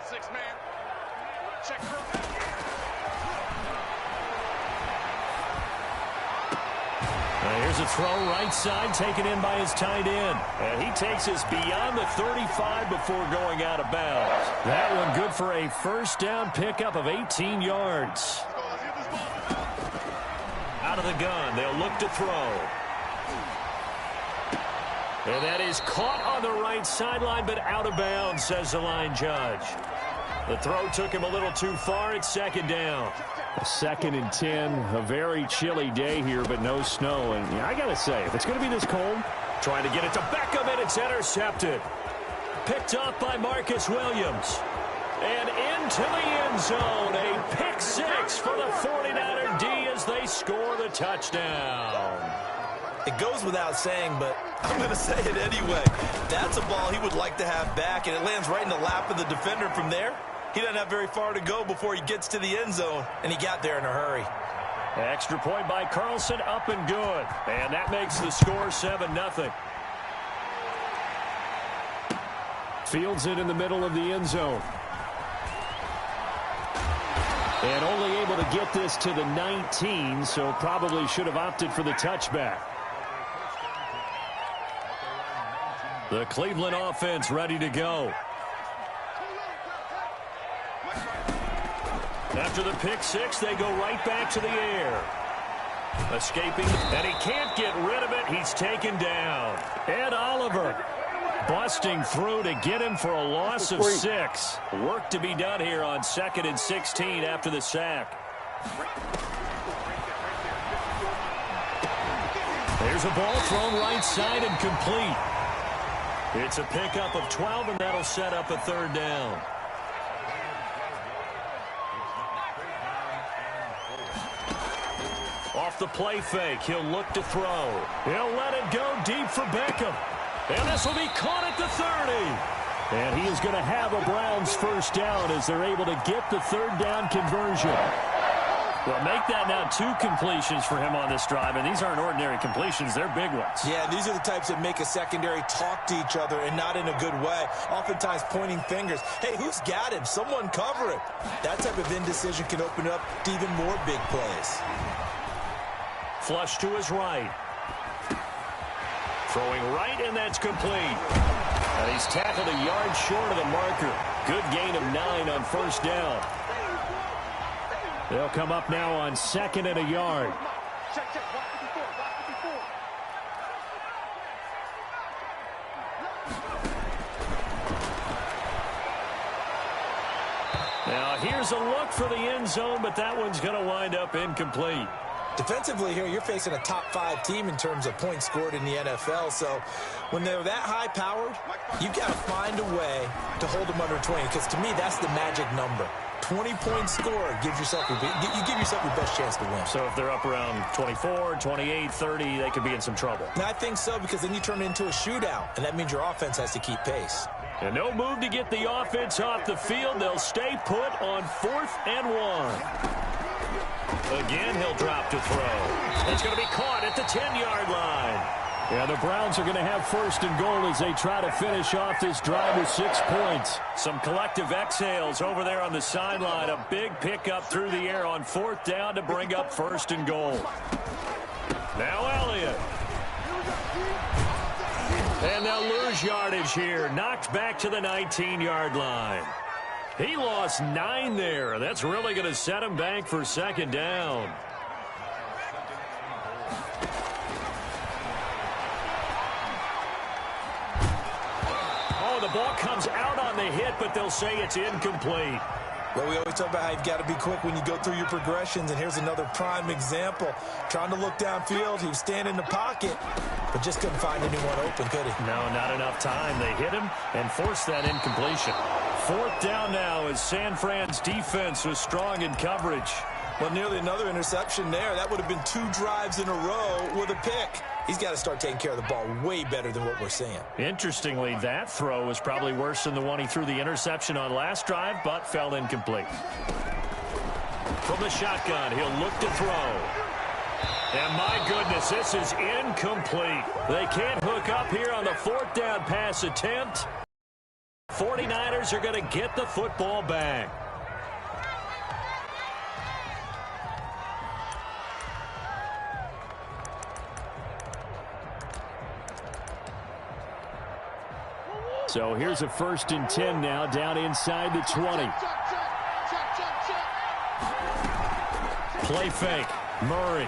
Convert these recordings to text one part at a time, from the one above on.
Six-man. Check through. Here's a throw right side taken in by his tight end. And he takes us beyond the 35 before going out of bounds. That one good for a first down pickup of 18 yards. Out of the gun, they'll look to throw. And that is caught on the right sideline, but out of bounds, says the line judge. The throw took him a little too far. It's second down. A 2nd and 10, a very chilly day here, but no snow. And I got to say, if it's going to be this cold, trying to get it to Beckham, and it's intercepted. Picked off by Marcus Williams. And into the end zone, a pick six for the 49er D as they score the touchdown. It goes without saying, but I'm going to say it anyway. That's a ball he would like to have back, and it lands right in the lap of the defender from there. He doesn't have very far to go before he gets to the end zone, and he got there in a hurry. Extra point by Carlson, up and good. And that makes the score 7-0. Fields it in the middle of the end zone. And only able to get this to the 19, so probably should have opted for the touchback. The Cleveland offense ready to go. After the pick six, they go right back to the air. Escaping, and he can't get rid of it. He's taken down. Ed Oliver busting through to get him for a loss of 6. Work to be done here on 2nd and 16 after the sack. There's a ball thrown right side and complete. It's a pickup of 12, and that'll set up a 3rd down. Off the play fake, he'll look to throw. He'll let it go deep for Beckham. And this will be caught at the 30. And he is going to have a Browns first down as they're able to get the 3rd down conversion. Well, make that now 2 completions for him on this drive, and these aren't ordinary completions. They're big ones. Yeah, these are the types that make a secondary talk to each other, and not in a good way. Oftentimes pointing fingers. Hey, who's got him? Someone cover him. That type of indecision can open up to even more big plays. Flush to his right. Throwing right, and that's complete. And he's tackled a yard short of the marker. Good gain of 9 on first down. They'll come up now on 2nd and a yard. Now here's a look for the end zone, but that one's going to wind up incomplete. Defensively here, you're facing a top 5 team in terms of points scored in the NFL. So when they're that high-powered, you've got to find a way to hold them under 20. Because to me, that's the magic number. 20 points scored gives yourself you give yourself your best chance to win. So if they're up around 24, 28, 30, they could be in some trouble. And I think so, because then you turn it into a shootout, and that means your offense has to keep pace. And no move to get the offense off the field. They'll stay put on 4th and 1. Again, he'll drop to throw. It's going to be caught at the 10-yard line. Yeah, the Browns are going to have 1st and goal as they try to finish off this drive with 6 points. Some collective exhales over there on the sideline. A big pickup through the air on 4th down to bring up 1st and goal. Now Elliott. And they'll lose yardage here. Knocked back to the 19-yard line. He lost 9 there. That's really going to set him back for 2nd down. Oh, the ball comes out on the hit, but they'll say it's incomplete. Well, we always talk about how you've got to be quick when you go through your progressions, and here's another prime example. Trying to look downfield, he was standing in the pocket, but just couldn't find anyone open, could he? No, not enough time. They hit him and forced that incompletion. 4th down now as San Fran's defense was strong in coverage. Well, nearly another interception there. That would have been 2 drives in a row with a pick. He's got to start taking care of the ball way better than what we're seeing. Interestingly, that throw was probably worse than the one he threw the interception on last drive, but fell incomplete. From the shotgun, he'll look to throw. And my goodness, this is incomplete. They can't hook up here on the 4th down pass attempt. 49ers are going to get the football back. So here's a 1st and 10 now, down inside the 20. Play fake. Murray.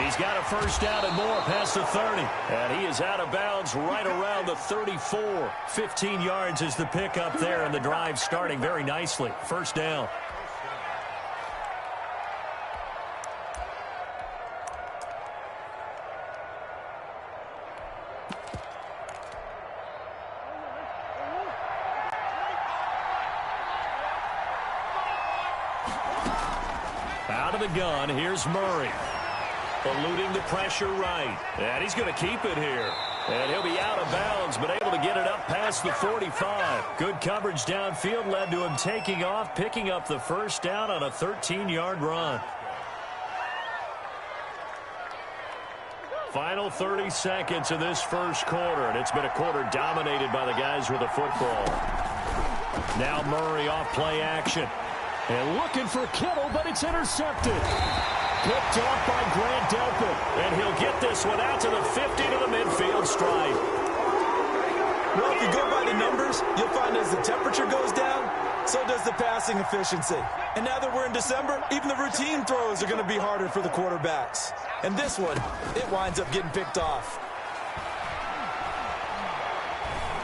He's got a 1st down and more past the 30. And he is out of bounds right around the 34. 15 yards is the pickup there, and the drive starting very nicely. 1st down. Out of the gun, here's Murray. Eluding the pressure right. And he's going to keep it here. And he'll be out of bounds, but able to get it up past the 45. Good coverage downfield led to him taking off, picking up the 1st down on a 13-yard run. Final 30 seconds of this 1st quarter, and it's been a quarter dominated by the guys with the football. Now Murray off play action. And looking for Kittle, but it's intercepted. Picked off by Grant Delpit. And he'll get this one out to the 50 to the midfield stripe. Well, if you go by the numbers, you'll find as the temperature goes down, so does the passing efficiency. And now that we're in December, even the routine throws are going to be harder for the quarterbacks. And this one, it winds up getting picked off.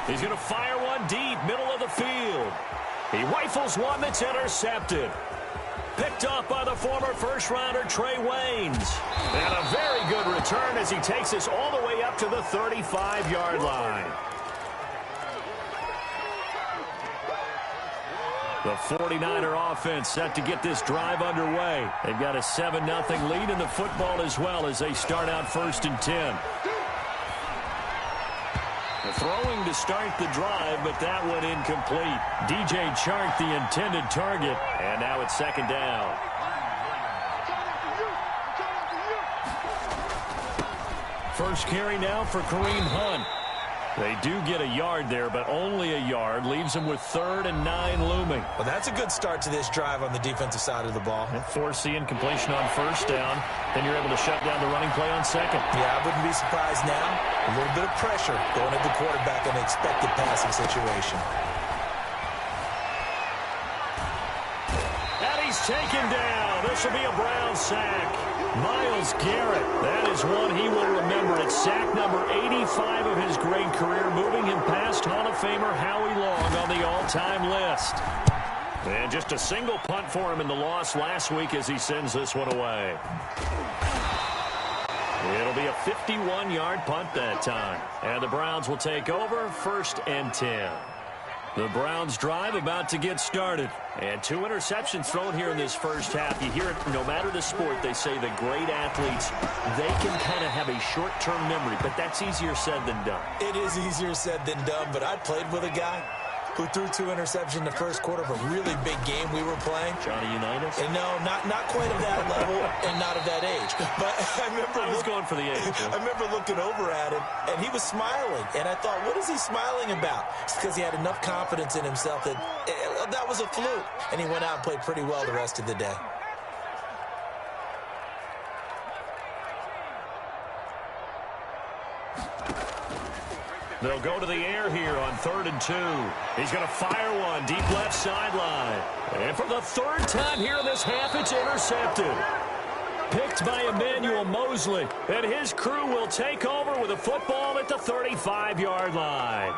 He's going to fire one deep, middle of the field. He rifles one that's intercepted. Picked off by the former first-rounder Trey Waynes. And a very good return as he takes us all the way up to the 35-yard line. The 49er offense set to get this drive underway. They've got a 7-0 lead in the football as well as they start out 1st and 10. Throwing to start the drive, but that one incomplete. DJ Chark, the intended target, and now it's 2nd down. First carry now for Kareem Hunt. They do get a yard there, but only a yard. Leaves them with 3rd and 9 looming. Well, that's a good start to this drive on the defensive side of the ball. And force the incompletion on 1st down. Then you're able to shut down the running play on 2nd. Yeah, I wouldn't be surprised now. A little bit of pressure going at the quarterback in an expected passing situation. And he's taken down. This will be a Browns sack. Myles Garrett, that is one he will remember. It's sack number 85 of his great career, moving him past Hall of Famer Howie Long on the all-time list. And just a single punt for him in the loss last week as he sends this one away. It'll be a 51-yard punt that time. And the Browns will take over 1st and 10. The Browns drive about to get started. And 2 interceptions thrown here in this 1st half. You hear it no matter the sport, they say the great athletes, they can kind of have a short-term memory, but that's easier said than done. It is easier said than done, but I played with a guy who threw 2 interceptions in the 1st quarter of a really big game we were playing. Johnny Unitas? And no, not quite of that level and not of that age. But I was going for the age. I remember looking over at him, and he was smiling. And I thought, what is he smiling about? It's because he had enough confidence in himself that that was a fluke. And he went out and played pretty well the rest of the day. They'll go to the air here on 3rd and 2. He's going to fire one deep left sideline. And for the 3rd time here in this half, it's intercepted. Picked by Emmanuel Mosley. And his crew will take over with a football at the 35-yard line.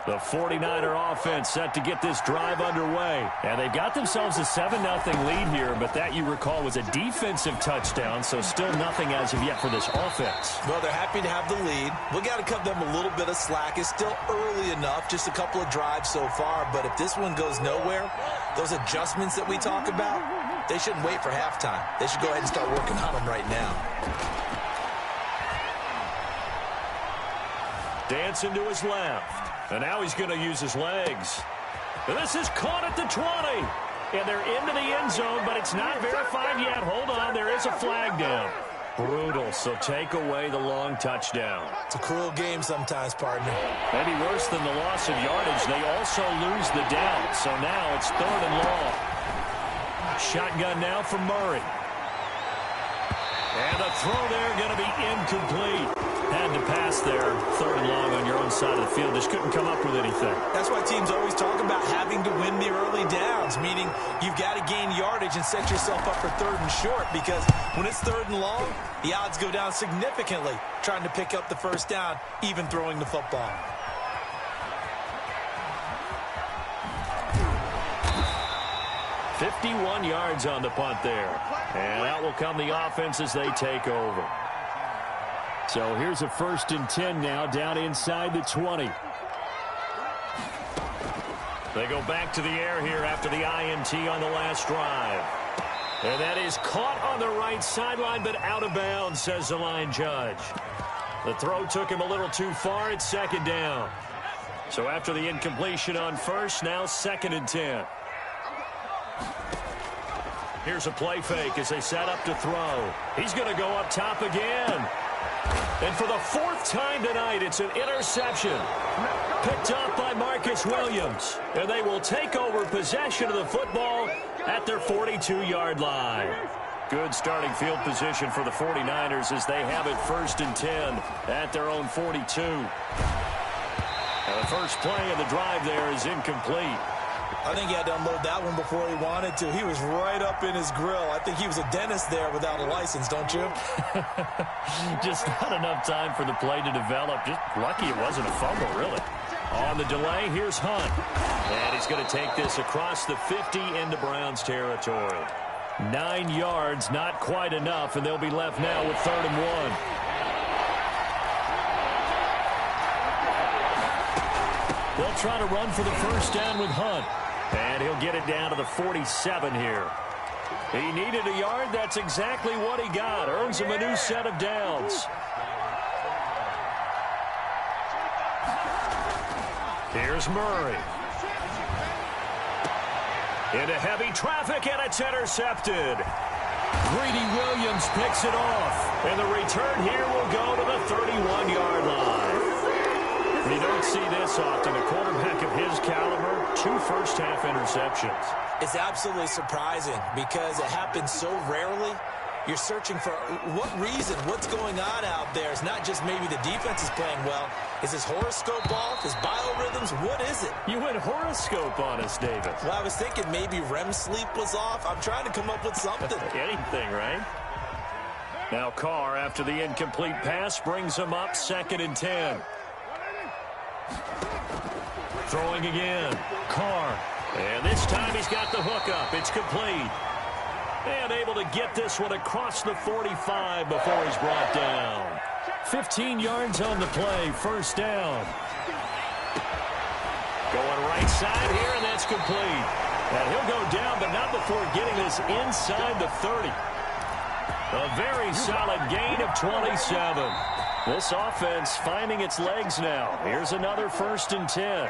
The 49er offense set to get this drive underway. And they've got themselves a 7-0 lead here, but that, you recall, was a defensive touchdown, so still nothing as of yet for this offense. Well, they're happy to have the lead. We got to cut them a little bit of slack. It's still early enough, just a couple of drives so far, but if this one goes nowhere, those adjustments that we talk about, they shouldn't wait for halftime. They should go ahead and start working on them right now. Dancing to his left. And now he's going to use his legs. And this is caught at the 20. And they're into the end zone, but it's not verified yet. Hold on, there is a flag down. Brutal, so take away the long touchdown. It's a cruel game sometimes, partner. Maybe worse than the loss of yardage, they also lose the down. So now it's 3rd and long. Shotgun now for Murray. And the throw there going to be incomplete. Had to pass there, 3rd and long on your own side of the field. Just couldn't come up with anything. That's why teams always talk about having to win the early downs, meaning you've got to gain yardage and set yourself up for 3rd and short, because when it's 3rd and long, the odds go down significantly trying to pick up the first down, even throwing the football. "51 yards on the punt there. And out will come the offense as they take over. So here's a 1st and 10 now, down inside the 20. They go back to the air here after the INT on the last drive. And that is caught on the right sideline, but out of bounds, says the line judge. The throw took him a little too far. It's 2nd down. So after the incompletion on 1st, now 2nd and 10. Here's a play fake as they set up to throw. He's going to go up top again. And for the 4th time tonight, it's an interception. Picked up by Marcus Williams. And they will take over possession of the football at their 42-yard line. Good starting field position for the 49ers as they have it 1st and 10 at their own 42. Now the first play of the drive there is incomplete. I think he had to unload that one before he wanted to. He was right up in his grill. I think he was a dentist there without a license, don't you? Just not enough time for the play to develop. Just lucky it wasn't a fumble, really. On the delay, here's Hunt. And he's going to take this across the 50 into Browns territory. 9 yards, not quite enough, and they'll be left now with 3rd and 1. They'll try to run for the first down with Hunt. And he'll get it down to the 47 here. He needed a yard. That's exactly what he got. Earns him a new set of downs. Here's Murray. Into heavy traffic, and it's intercepted. Greedy Williams picks it off. And the return here will go to the 31-yard line. You don't see this often. A quarterback of his caliber, 2 first-half interceptions. It's absolutely surprising because it happens so rarely. You're searching for what reason, what's going on out there. It's not just maybe the defense is playing well. Is his horoscope off? His biorhythms? What is it? You went horoscope on us, David. Well, I was thinking maybe REM sleep was off. I'm trying to come up with something. Anything, right? Now Carr, after the incomplete pass, brings him up 2nd and 10. Throwing again. Carr. And this time he's got the hook up. It's complete. And able to get this one across the 45 before he's brought down. 15 yards on the play. 1st down. Going right side here, and that's complete. And he'll go down, but not before getting this inside the 30. A very solid gain of 27. This offense finding its legs now. Here's another 1st and 10.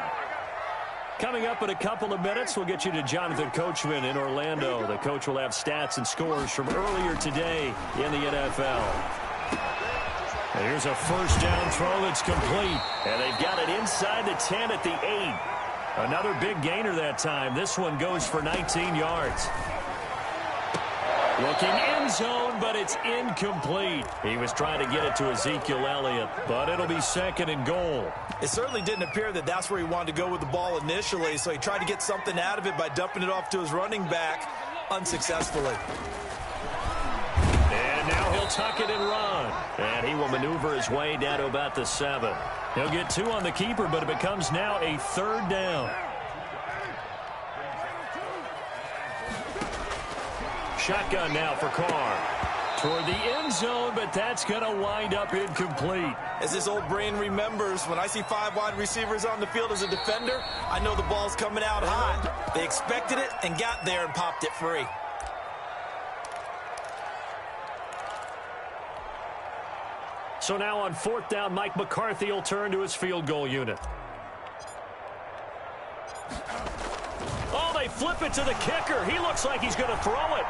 Coming up in a couple of minutes, we'll get you to Jonathan Coachman in Orlando. The coach will have stats and scores from earlier today in the NFL. And here's a 1st down throw that's complete. And they've got it inside the 10 at the 8. Another big gainer that time. This one goes for 19 yards. Looking end zone, but it's incomplete. He was trying to get it to Ezekiel Elliott, but it'll be 2nd and goal. It certainly didn't appear that that's where he wanted to go with the ball initially, so he tried to get something out of it by dumping it off to his running back unsuccessfully. And now he'll tuck it and run. And he will maneuver his way down to about the 7. He'll get 2 on the keeper, but it becomes now a 3rd down. Shotgun now for Carr. Toward the end zone, but that's going to wind up incomplete. As his old brain remembers, when I see 5 wide receivers on the field as a defender, I know the ball's coming out hot. They expected it and got there and popped it free. So now on 4th down, Mike McCarthy will turn to his field goal unit. Oh, they flip it to the kicker. He looks like he's going to throw it.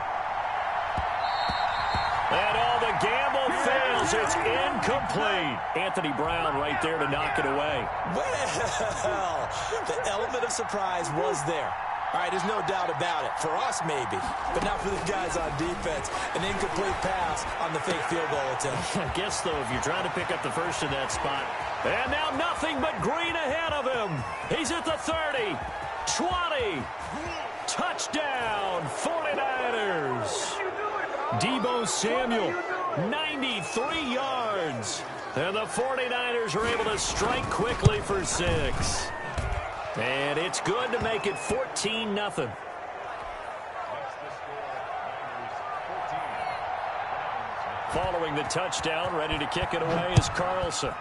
And all the gamble throws. It's incomplete. Anthony Brown right there to knock it away. Well, the element of surprise was there. All right, there's no doubt about it. For us, maybe. But not for the guys on defense. An incomplete pass on the fake field goal attempt. I guess, though, if you're trying to pick up the first in that spot. And now nothing but green ahead of him. He's at the 30, 20. Touchdown, 49ers. Deebo Samuel, 93 yards. And the 49ers are able to strike quickly for 6. And it's good to make it 14-0. Following the touchdown, ready to kick it away is Carlson.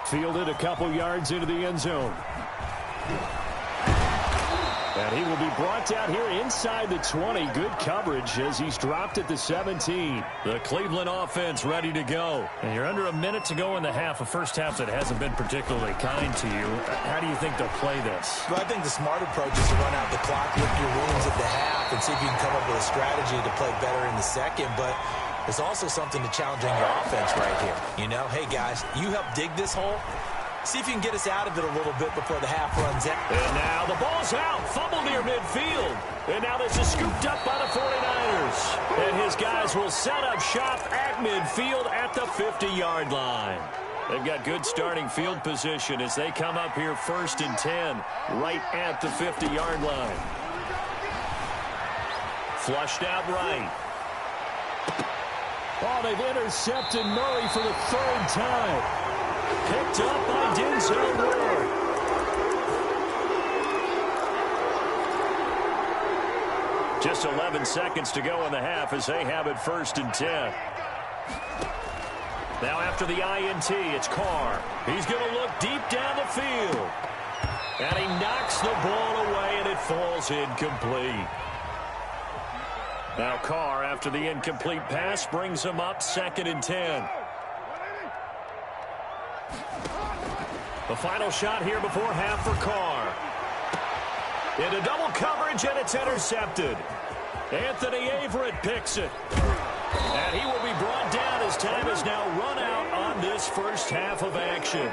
Fielded a couple yards into the end zone. And he will be brought down here inside the 20. Good coverage as he's dropped at the 17. The Cleveland offense ready to go. And you're under a minute to go in the half, a first half that hasn't been particularly kind to you. How do you think they'll play this? Well, I think the smart approach is to run out the clock, lick your wounds at the half, and see if you can come up with a strategy to play better in the second. But there's also something to challenging your offense right here. You know, hey, guys, you help dig this hole. See if you can get us out of it a little bit before the half runs out. And now the ball's out. Fumble near midfield. And now this is scooped up by the 49ers. And his guys will set up shop at midfield at the 50-yard line. They've got good starting field position as they come up here 1st and 10 right at the 50-yard line. Flushed out right. Oh, they've intercepted Murray for the 3rd time. Picked up by Denzel Ward. Just 11 seconds to go in the half as they have it 1st and 10. Now after the INT, it's Carr. He's going to look deep down the field. And he knocks the ball away, and it falls incomplete. Now Carr, after the incomplete pass, brings him up 2nd and 10. The final shot here before half for Carr. Into double coverage, and it's intercepted. Anthony Averett picks it. And he will be brought down as time is now run out on this first half of action.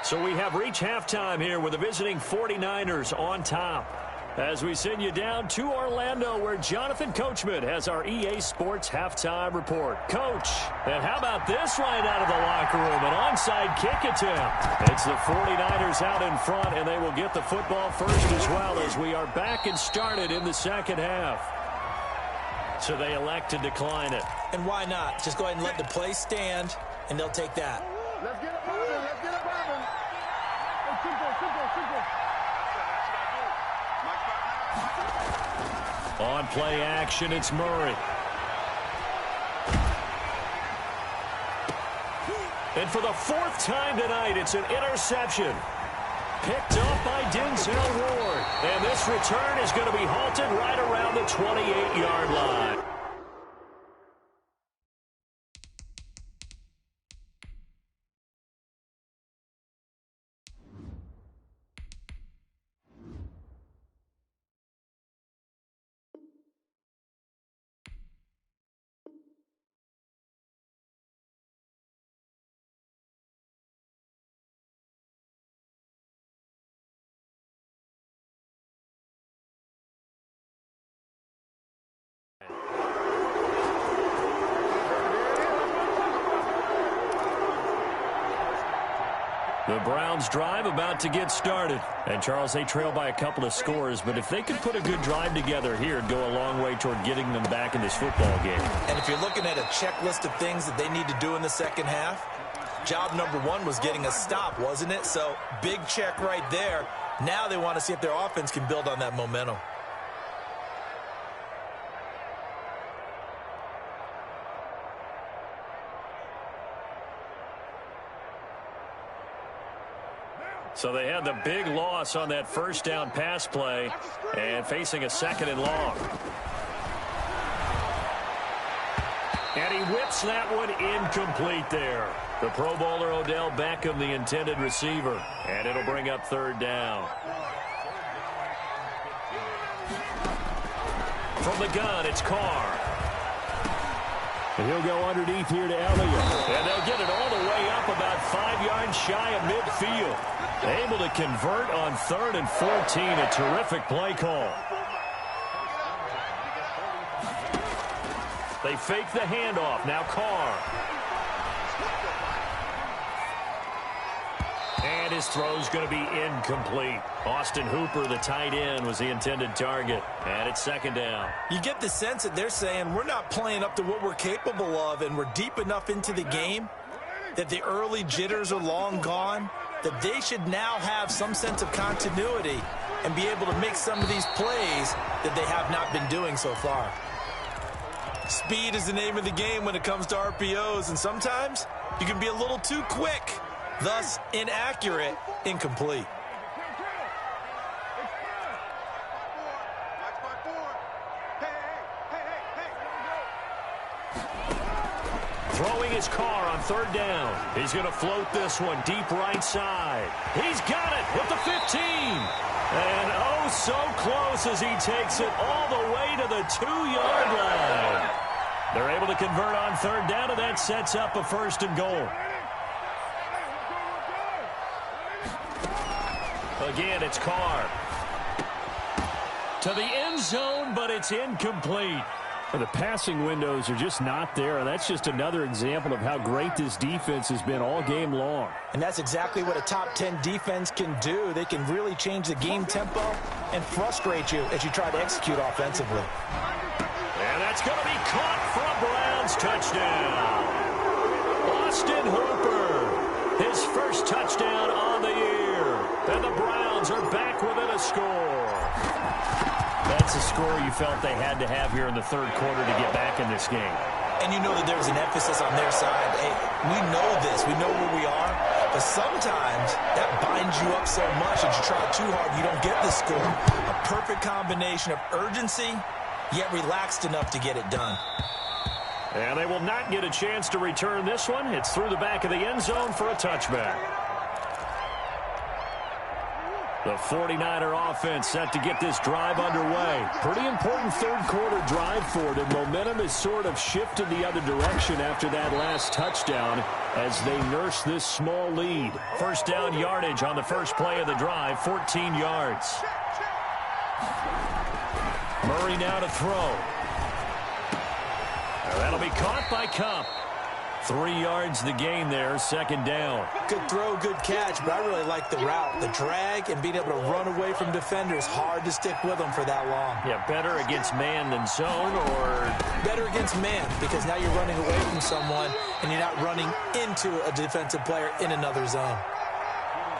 So we have reached halftime here with the visiting 49ers on top. As we send you down to Orlando, where Jonathan Coachman has our EA Sports Halftime Report. Coach, and how about this right out of the locker room? An onside kick attempt. It's the 49ers out in front, and they will get the football first as well as we are back and started in the second half. So they elect to decline it. And why not? Just go ahead and let the play stand, and they'll take that. Let's get it moving. Let's get it moving. Hey, simple. On play action, it's Murray. And for the 4th time tonight, it's an interception. Picked up by Denzel Ward. And this return is going to be halted right around the 28-yard line. The Browns drive about to get started. And, Charles, they trail by a couple of scores, but if they could put a good drive together here, it'd go a long way toward getting them back in this football game. And if you're looking at a checklist of things that they need to do in the second half, job number 1 was getting a stop, wasn't it? So, big check right there. Now they want to see if their offense can build on that momentum. So they had the big loss on that first down pass play and facing a 2nd and long. And he whips that one incomplete there. The Pro Bowler Odell Beckham, the intended receiver. And it'll bring up 3rd down. From the gun, it's Carr. And he'll go underneath here to Elliott. And they'll get it all the way up about 5 yards shy of midfield. Able to convert on 3rd and 14. A terrific play call. They fake the handoff. Now Carr. And his throw's going to be incomplete. Austin Hooper, the tight end, was the intended target. And it's 2nd down. You get the sense that they're saying we're not playing up to what we're capable of, and we're deep enough into the game that the early jitters are long gone, that they should now have some sense of continuity and be able to make some of these plays that they have not been doing so far. Speed is the name of the game when it comes to RPOs, and sometimes you can be a little too quick, thus inaccurate, incomplete. Throwing his Carr on 3rd down. He's going to float this one deep right side. He's got it with the 15. And oh, so close as he takes it all the way to the 2-yard line. They're able to convert on 3rd down, and that sets up a 1st and goal. Again, it's Carr. To the end zone, but it's incomplete. The passing windows are just not there, and that's just another example of how great this defense has been all game long. And that's exactly what a top 10 defense can do. They can really change the game tempo and frustrate you as you try to execute offensively. And that's going to be caught for a Browns touchdown. Austin Hooper, his first touchdown on the year. And the Browns are back within a score. That's a score you felt they had to have here in the 3rd quarter to get back in this game. And you know that there's an emphasis on their side. Hey, we know this. We know where we are. But sometimes that binds you up so much that you try too hard, you don't get the score. A perfect combination of urgency, yet relaxed enough to get it done. And they will not get a chance to return this one. It's through the back of the end zone for a touchback. The 49er offense set to get this drive underway. Pretty important 3rd quarter drive for them. Momentum has sort of shifted the other direction after that last touchdown as they nurse this small lead. 1st down yardage on the first play of the drive, 14 yards. Murray now to throw. That'll be caught by Kupp. 3 yards the gain there, 2nd down. Good throw, good catch, but I really like the route. The drag and being able to run away from defenders. Hard to stick with them for that long. Yeah, better against man than zone, or? Better against man, because now you're running away from someone and you're not running into a defensive player in another zone.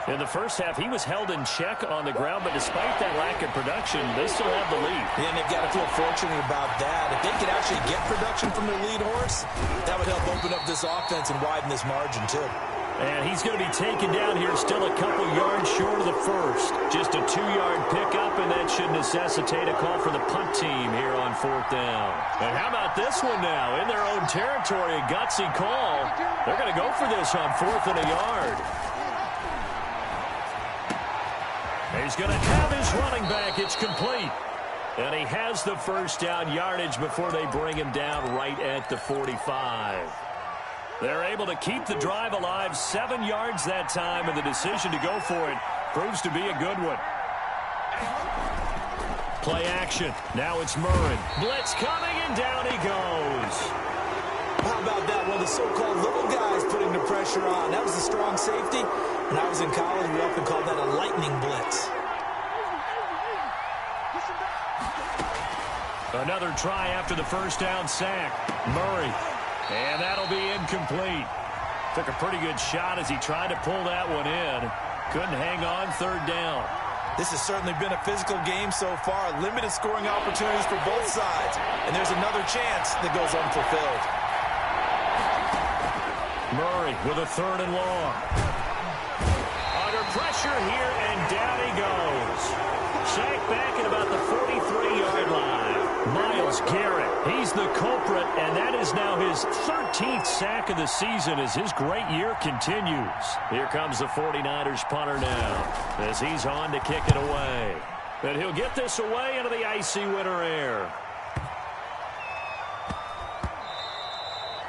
In the first half, he was held in check on the ground, but despite that lack of production, they still have the lead. And they've got to feel fortunate about that. If they could actually get production from their lead horse, that would help open up this offense and widen this margin, too. And he's going to be taken down here still a couple yards short of the first. Just a 2-yard pickup, and that should necessitate a call for the punt team here on 4th down. And how about this one now? In their own territory, a gutsy call. They're going to go for this on 4th and a yard. He's going to have his running back. It's complete. And he has the 1st down yardage before they bring him down right at the 45. They're able to keep the drive alive, 7 yards that time, and the decision to go for it proves to be a good one. Play action. Now it's Murray. Blitz coming, and down he goes. How about that? One of the so-called little guys putting the pressure on. That was a strong safety. When I was in college, we often called that a lightning blitz. Another try after the 1st down sack. Murray. And that'll be incomplete. Took a pretty good shot as he tried to pull that one in. Couldn't hang on 3rd down. This has certainly been a physical game so far. Limited scoring opportunities for both sides. And there's another chance that goes unfulfilled. Murray with a 3rd and long. Under pressure here, and down he goes. Sacked back at about the 43-yard line. Myles Garrett, he's the culprit, and that is now his 13th sack of the season as his great year continues. Here comes the 49ers punter now as he's on to kick it away. And he'll get this away into the icy winter air.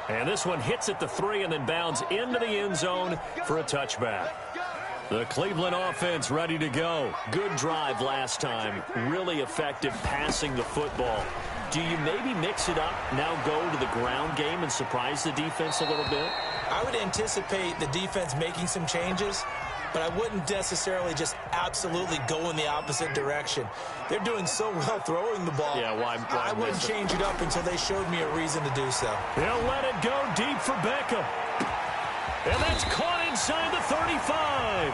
And this one hits at the 3 and then bounds into the end zone for a touchback. The Cleveland offense ready to go. Good drive last time. Really effective passing the football. Do you maybe mix it up, now go to the ground game and surprise the defense a little bit? I would anticipate the defense making some changes, but I wouldn't necessarily just absolutely go in the opposite direction. They're doing so well throwing the ball. Yeah, why I wouldn't change it up until they showed me a reason to do so. He'll let it go deep for Beckham. And that's caught inside the 35.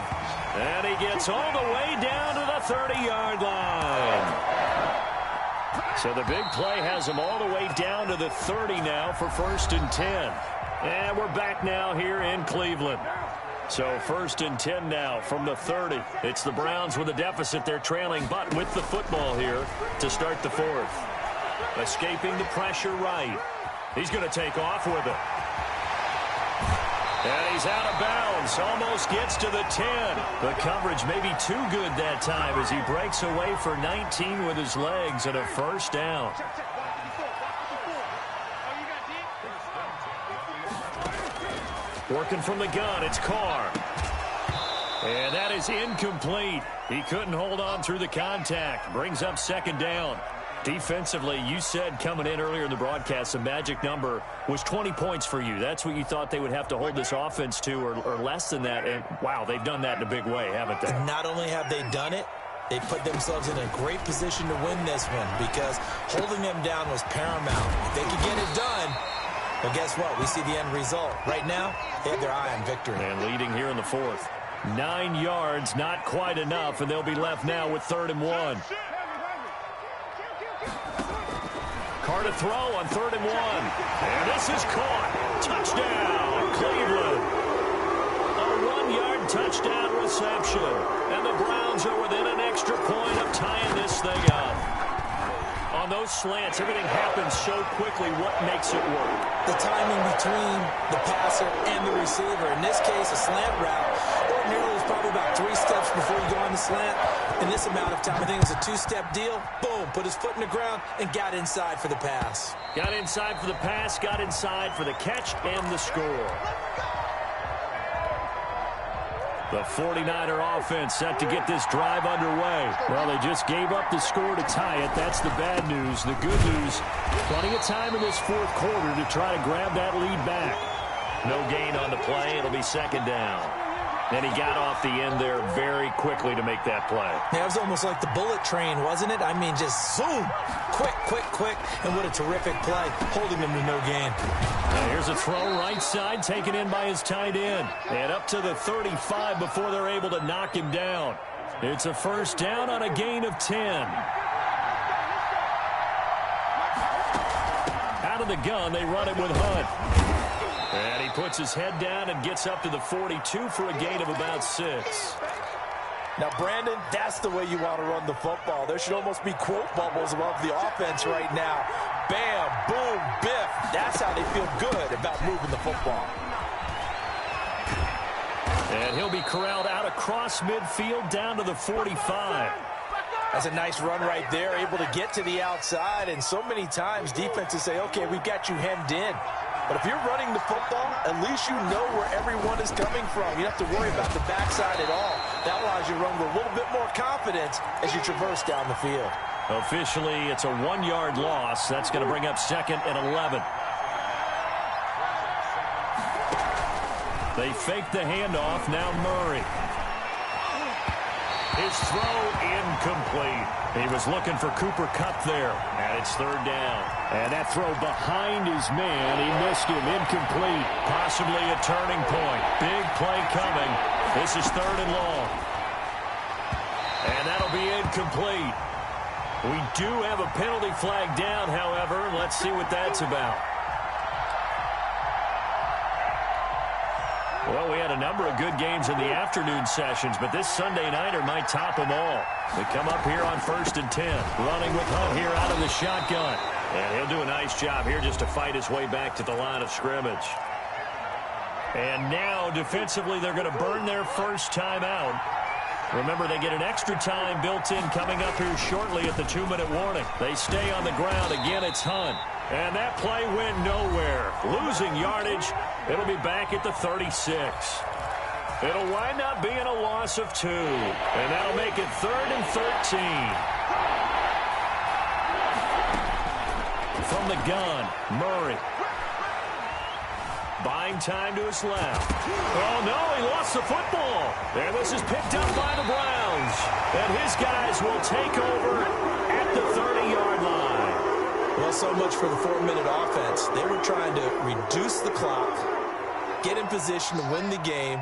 And he gets all the way down to the 30-yard line. So the big play has him all the way down to the 30 now for 1st and 10. And we're back now here in Cleveland. So 1st and 10 now from the 30. It's the Browns with a deficit. They're trailing, but with the football here to start the 4th. Escaping the pressure right. He's going to take off with it. And he's out of bounds. Almost gets to the 10. The coverage may be too good that time as he breaks away for 19 with his legs and a 1st down. Working from the gun, it's Carr. And that is incomplete. He couldn't hold on through the contact. Brings up 2nd down. Defensively, you said coming in earlier in the broadcast, the magic number was 20 points for you. That's what you thought they would have to hold this offense to, or less than that. And, wow, they've done that in a big way, haven't they? And not only have they done it, they put themselves in a great position to win this one because holding them down was paramount. If they could get it done, well, guess what? We see the end result. Right now, they have their eye on victory. And leading here in the 4th. 9 yards, not quite enough, and they'll be left now with 3rd and 1. Carr to throw on 3rd and 1. And this is caught. Touchdown, Cleveland. A 1-yard touchdown reception. And the Browns are within an extra point of tying this thing up. On those slants, everything happens so quickly. What makes it work? The timing between the passer and the receiver. In this case, a slant route. Ordinarily, it's probably about 3 steps before you go on the slant. In this amount of time, I think it was a 2-step deal. Boom, put his foot in the ground and got inside for the pass. Got inside for the pass, got inside for the catch and the score. The 49er offense set to get this drive underway. Well, they just gave up the score to tie it. That's the bad news. The good news, plenty of time in this 4th quarter to try to grab that lead back. No gain on the play. It'll be 2nd down. And he got off the end there very quickly to make that play. Yeah, it was almost like the bullet train, wasn't it? I mean, just zoom. Quick, quick, quick. And what a terrific play, holding him to no gain. And here's a throw right side, taken in by his tight end. And up to the 35 before they're able to knock him down. It's a 1st down on a gain of 10. Out of the gun, they run it with Hunt. And he puts his head down and gets up to the 42 for a gain of about 6. Now, Brandon, that's the way you want to run the football. There should almost be quote bubbles above the offense right now. Bam, boom, biff. That's how they feel good about moving the football. And he'll be corralled out across midfield down to the 45. That's a nice run right there, able to get to the outside. And so many times defenses say, okay, we've got you hemmed in. But if you're running the football, at least you know where everyone is coming from. You don't have to worry about the backside at all. That allows you to run with a little bit more confidence as you traverse down the field. Officially, it's a 1-yard loss. That's going to bring up 2nd and 11. They fake the handoff. Now Murray. His throw incomplete. He was looking for Cooper Kupp there. And it's 3rd down. And that throw behind his man. He missed him. Incomplete. Possibly a turning point. Big play coming. This is 3rd and long. And that'll be incomplete. We do have a penalty flag down, however. Let's see what that's about. Well, we had a number of good games in the afternoon sessions, but this Sunday nighter might top them all. We come up here on 1st and 10, running with Hunt here out of the shotgun. And he'll do a nice job here just to fight his way back to the line of scrimmage. And now, defensively, they're going to burn their first time out. Remember, they get an extra time built in coming up here shortly at the 2-minute warning. They stay on the ground. Again, it's Hunt. And that play went nowhere. Losing yardage. It'll be back at the 36. It'll wind up being a loss of 2. And that'll make it 3rd and 13. From the gun, Murray. Buying time to his left. Oh, no, he lost the football. And this is picked up by the Browns. And his guys will take over at the 30-yard line. Well, so much for the 4-minute offense. They were trying to reduce the clock, get in position to win the game,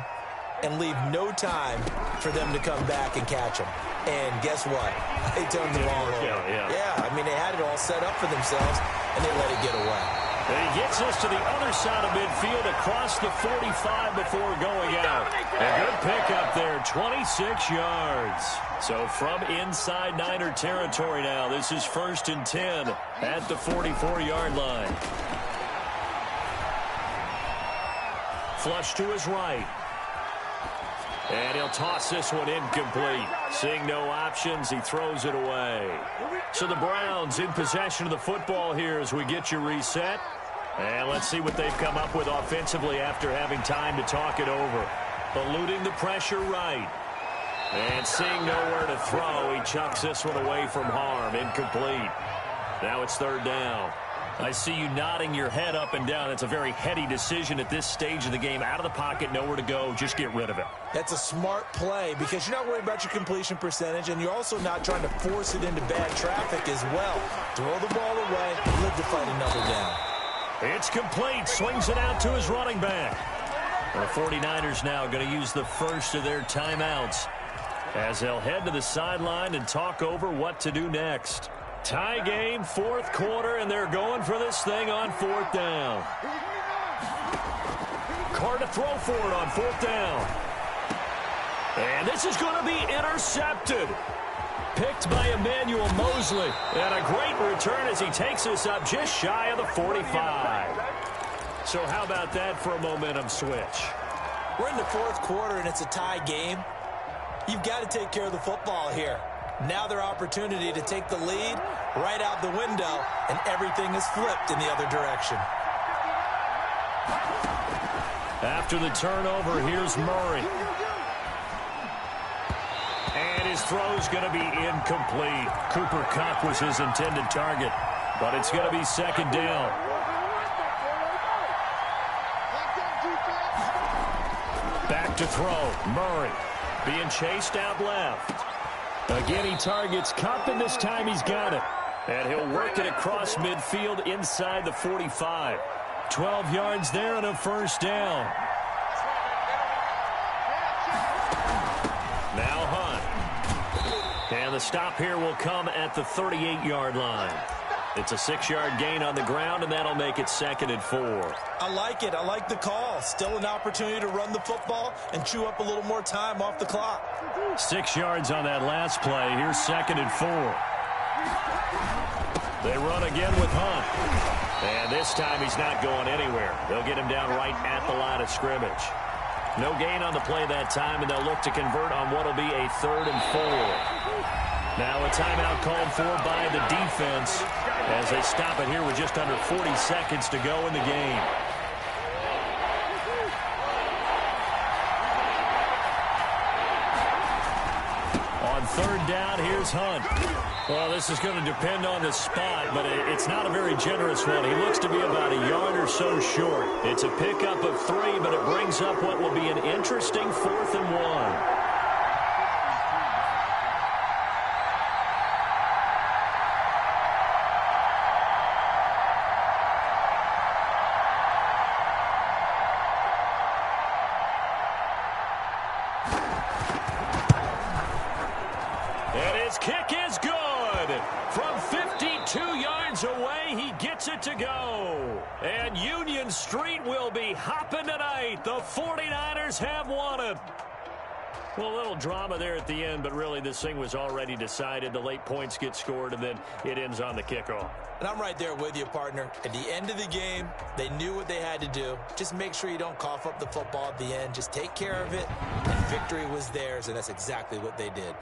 and leave no time for them to come back and catch them. And guess what? They turned the ball over. Yeah, I mean, they had it all set up for themselves, and they let it get away. And he gets us to the other side of midfield across the 45 before going out. A good pickup there, 26 yards. So from inside Niner territory now, this is 1st and 10 at the 44-yard line. Flush to his right. And he'll toss this one incomplete. Seeing no options, he throws it away. So the Browns in possession of the football here as we get you reset. And let's see what they've come up with offensively after having time to talk it over. Eluding the pressure right. And seeing nowhere to throw, he chucks this one away from harm. Incomplete. Now it's 3rd down. I see you nodding your head up and down. That's a very heady decision at this stage of the game. Out of the pocket, nowhere to go. Just get rid of it. That's a smart play because you're not worried about your completion percentage, and you're also not trying to force it into bad traffic as well. Throw the ball away, live to fight another down. It's complete. Swings it out to his running back. The 49ers now going to use the first of their timeouts as they'll head to the sideline and talk over what to do next. Tie game, 4th quarter, and they're going for this thing on 4th down. Carr to throw for it on 4th down. And this is going to be intercepted. Picked by Emmanuel Mosley. And a great return as he takes us up just shy of the 45. So how about that for a momentum switch? We're in the 4th quarter, and it's a tie game. You've got to take care of the football here. Now their opportunity to take the lead right out the window, and everything is flipped in the other direction. After the turnover, here's Murray. And his throw's going to be incomplete. Cooper Kupp was his intended target, but it's going to be 2nd down. Back to throw. Murray being chased out left. Again, he targets Kupp, and this time he's got it. And he'll work it across midfield inside the 45. 12 yards there and a 1st down. Now Hunt. And the stop here will come at the 38-yard line. It's a 6-yard gain on the ground, and that'll make it 2nd and 4. I like it. I like the call. Still an opportunity to run the football and chew up a little more time off the clock. 6 yards on that last play. Here's 2nd and 4. They run again with Hunt. And this time he's not going anywhere. They'll get him down right at the line of scrimmage. No gain on the play that time, and they'll look to convert on what will be a 3rd and 4. Now a timeout called for by the defense as they stop it here with just under 40 seconds to go in the game. On 3rd down, here's Hunt. Well, this is going to depend on the spot, but it's not a very generous one. He looks to be about a yard or so short. It's a pickup of 3, but it brings up what will be an interesting 4th and 1. Kick is good. From 52 yards away, he gets it to go. And Union Street will be hopping tonight. The 49ers have won it. Well, a little drama there at the end, but really this thing was already decided. The late points get scored, and then it ends on the kickoff. And I'm right there with you, partner. At the end of the game, they knew what they had to do. Just make sure you don't cough up the football at the end. Just take care of it, and victory was theirs, and that's exactly what they did.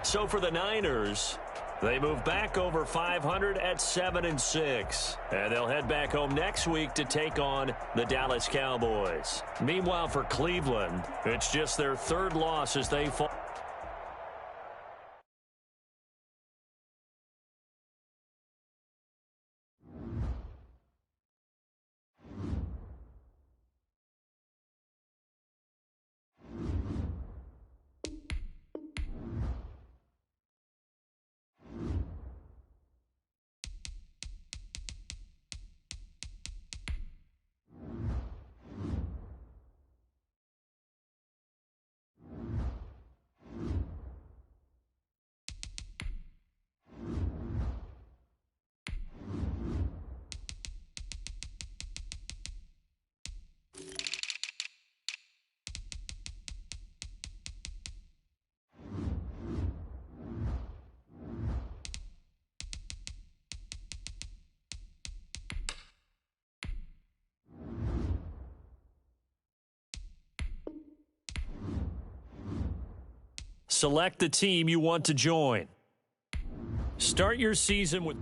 So for the Niners, They move back over 500 at 7-6. And they'll head back home next week to take on the Dallas Cowboys. Meanwhile, for Cleveland, it's just their third loss as they fall. Select the team you want to join. Start your season with...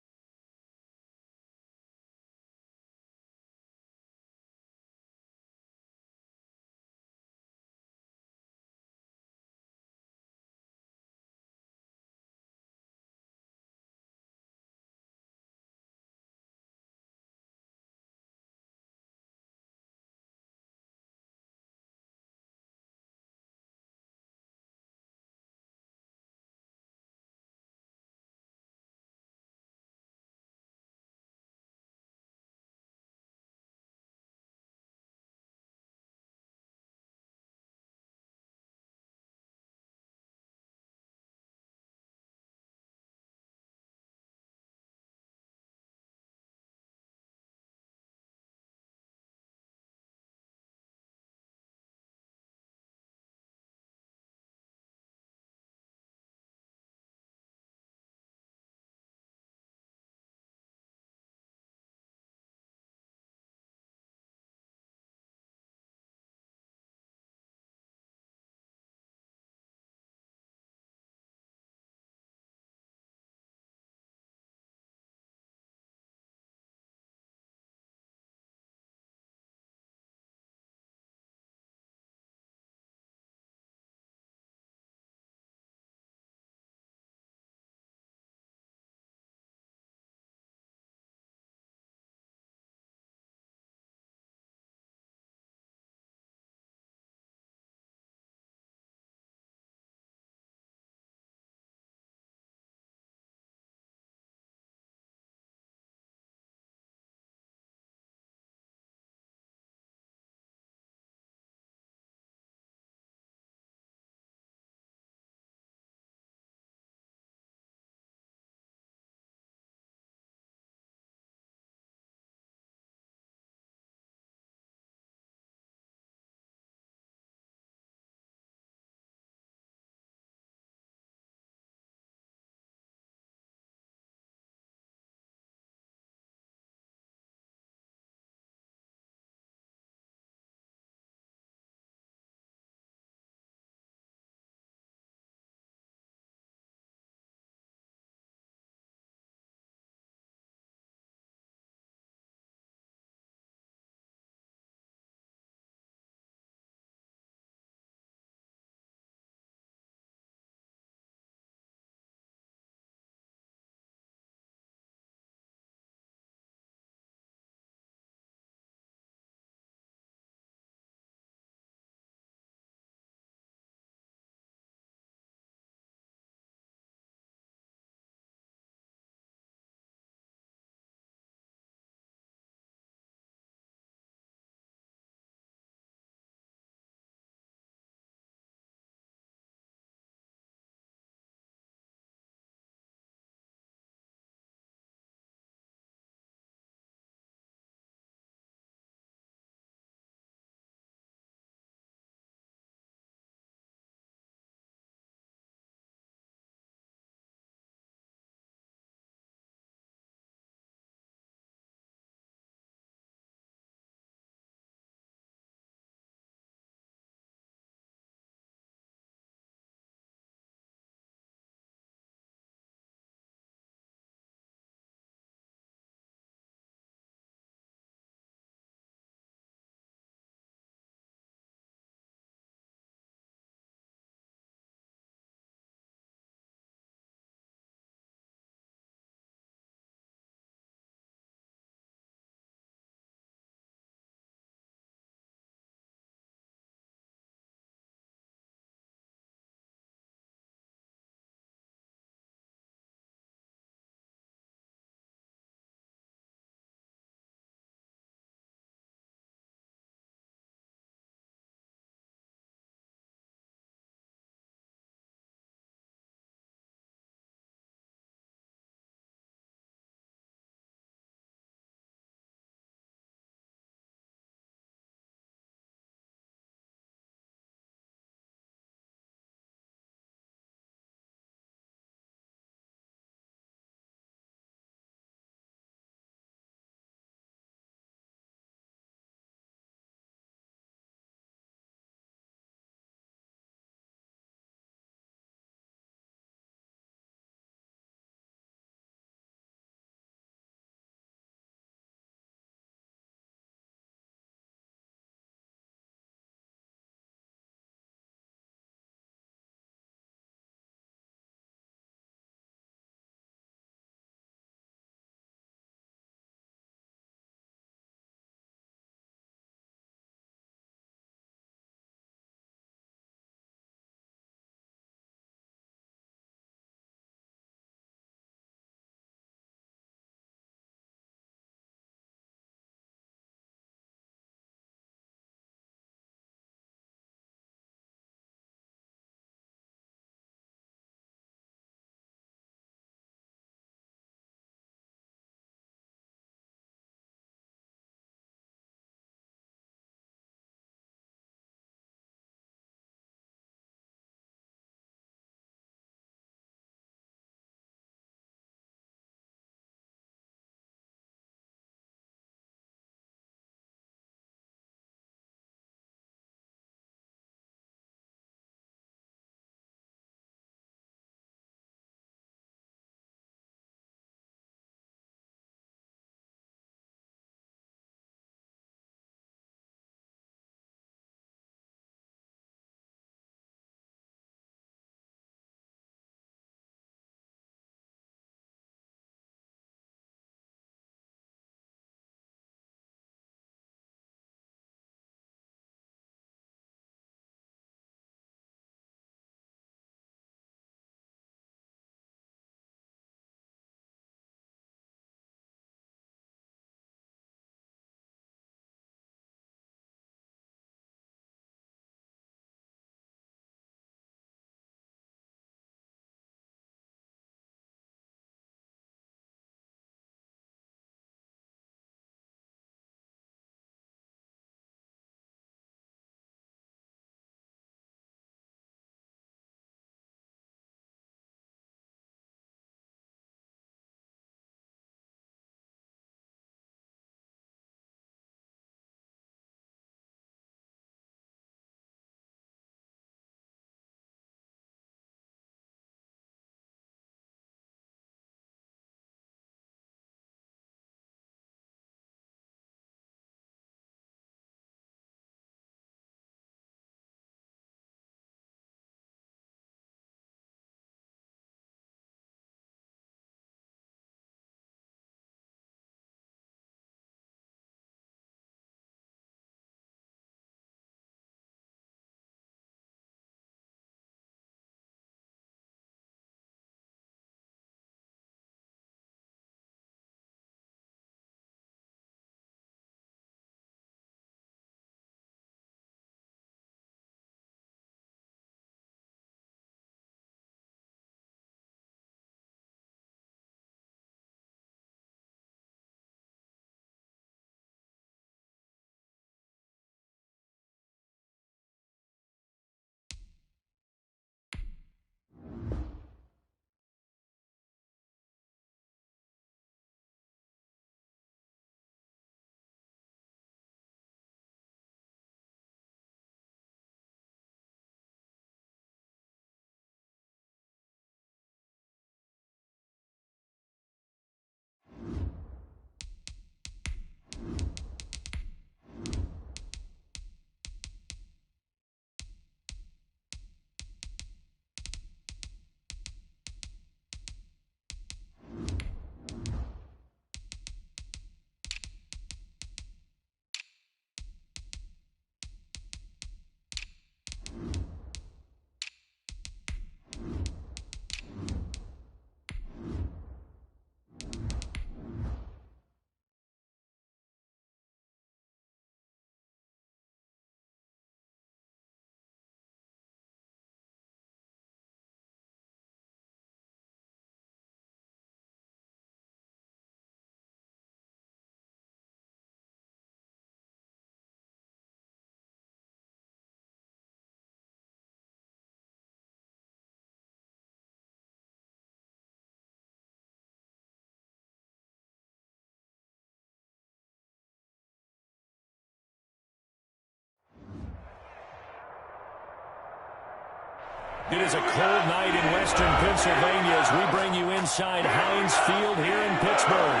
It is a cold night in western Pennsylvania as we bring you inside Heinz Field here in Pittsburgh.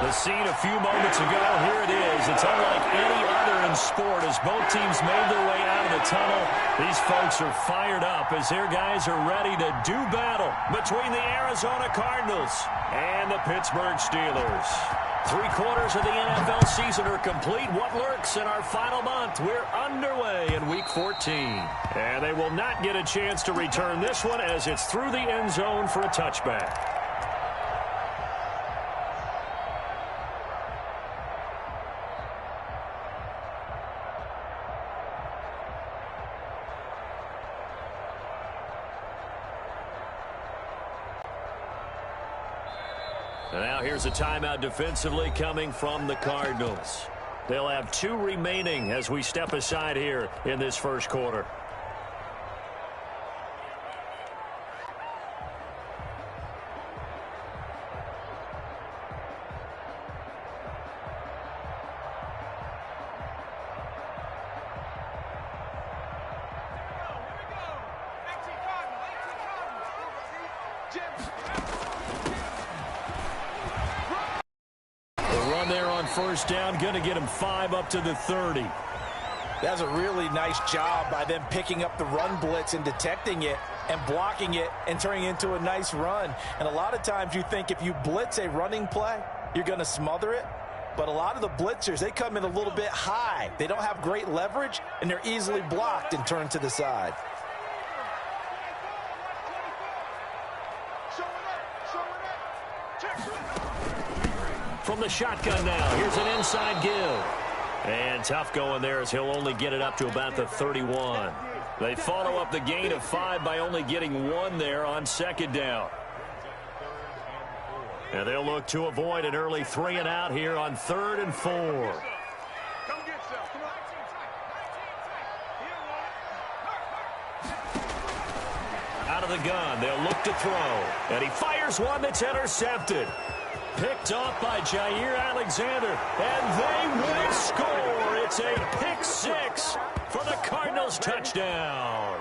The scene a few moments ago, here it is. It's unlike any other in sport as both teams made their way out of the tunnel. These folks are fired up as their guys are ready to do battle between the Arizona Cardinals and the Pittsburgh Steelers. 3/4 of the NFL season are complete. What lurks in our final month? We're underway in Week 14. And they will not get a chance to return this one as it's through the end zone for a touchback. And now here's a timeout defensively coming from the Cardinals. They'll have 2 remaining as we step aside here in this first quarter. First down, going to get him 5 up to the 30. That's a really nice job by them picking up the run blitz and detecting it and blocking it and turning it into a nice run. And a lot of times you think if you blitz a running play, you're going to smother it. But a lot of the blitzers, they come in a little bit high. They don't have great leverage, and they're easily blocked and turned to the side. From the shotgun now, here's an inside give. And tough going there as he'll only get it up to about the 31. They follow up the gain of 5 by only getting 1 there on second down. And they'll look to avoid an early 3 and out here on 3rd and 4. Out of the gun, they'll look to throw. And he fires one that's intercepted. Picked off by Jair Alexander, and they will score. It's a pick 6 for the Cardinals touchdown.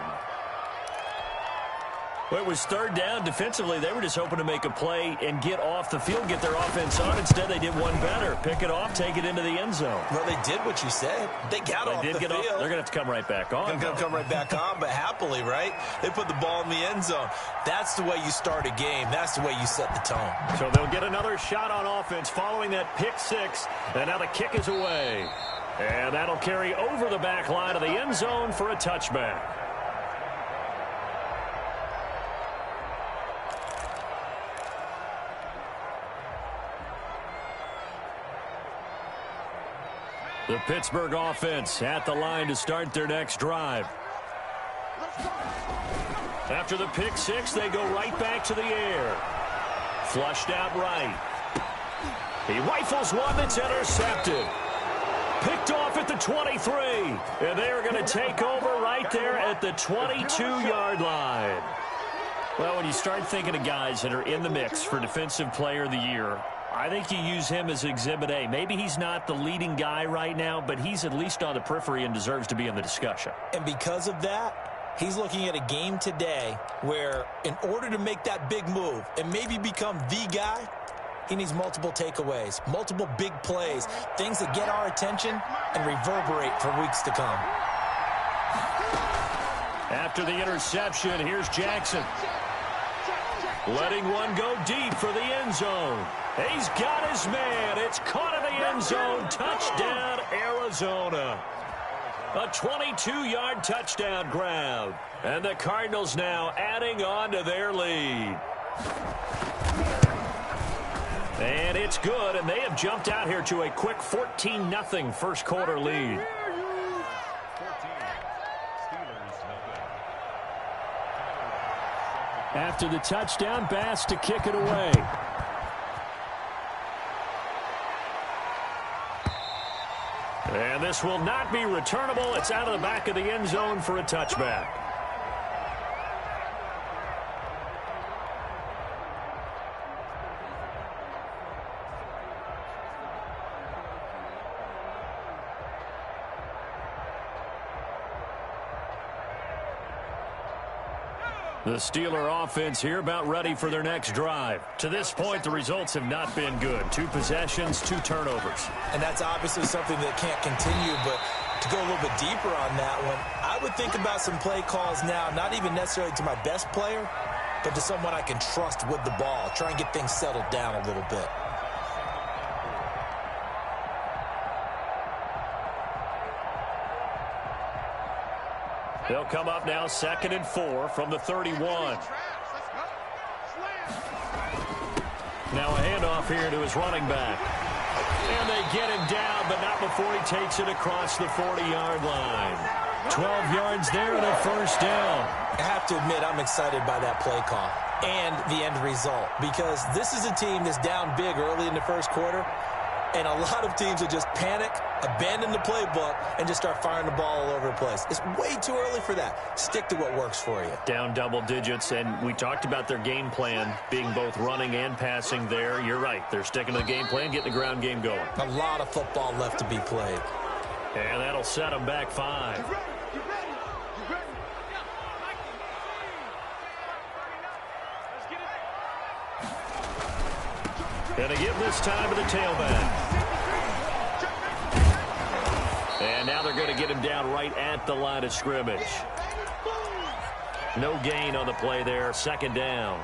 Well, it was 3rd down. Defensively, they were just hoping to make a play and get off the field, get their offense on. Instead, they did one better. Pick it off, take it into the end zone. Well, they did what you said. They got off the field. They're going to have to come right back on. They're going to come right back on, but happily, right? They put the ball in the end zone. That's the way you start a game. That's the way you set the tone. So they'll get another shot on offense following that pick 6, and now the kick is away. And that'll carry over the back line of the end zone for a touchback. The Pittsburgh offense at the line to start their next drive. After the pick 6, they go right back to the air. Flushed out right. He rifles one that's intercepted. Picked off at the 23. And they are going to take over right there at the 22-yard line. Well, when you start thinking of guys that are in the mix for Defensive Player of the Year, I think you use him as Exhibit A. Maybe he's not the leading guy right now, but he's at least on the periphery and deserves to be in the discussion. And because of that, he's looking at a game today where in order to make that big move and maybe become the guy, he needs multiple takeaways, multiple big plays, things that get our attention and reverberate for weeks to come. After the interception, here's Jackson. Letting one go deep for the end zone. He's got his man. It's caught in the end zone. Touchdown, Arizona. A 22-yard touchdown grab. And the Cardinals now adding on to their lead. And it's good, and they have jumped out here to a quick 14-0 first quarter lead. After the touchdown, Bass to kick it away. And this will not be returnable. It's out of the back of the end zone for a touchback. The Steeler offense here about ready for their next drive. To this point, the results have not been good. 2 possessions, 2 turnovers. And that's obviously something that can't continue, but to go a little bit deeper on that one, I would think about some play calls now, not even necessarily to my best player, but to someone I can trust with the ball. Try and get things settled down a little bit. They'll come up now 2nd and 4 from the 31. Now a handoff here to his running back. And they get him down, but not before he takes it across the 40-yard line. 12 yards there and a first down. I have to admit, I'm excited by that play call and the end result, because this is a team that's down big early in the first quarter, and a lot of teams will just panic, abandon the playbook, and just start firing the ball all over the place. It's way too early for that. Stick to what works for you. Down double digits, and we talked about their game plan being both running and passing there. You're right. They're sticking to the game plan, getting the ground game going. A lot of football left to be played. And that'll set them back 5. Gonna give this time to the tailback. And now they're going to get him down right at the line of scrimmage. No gain on the play there. 2nd down.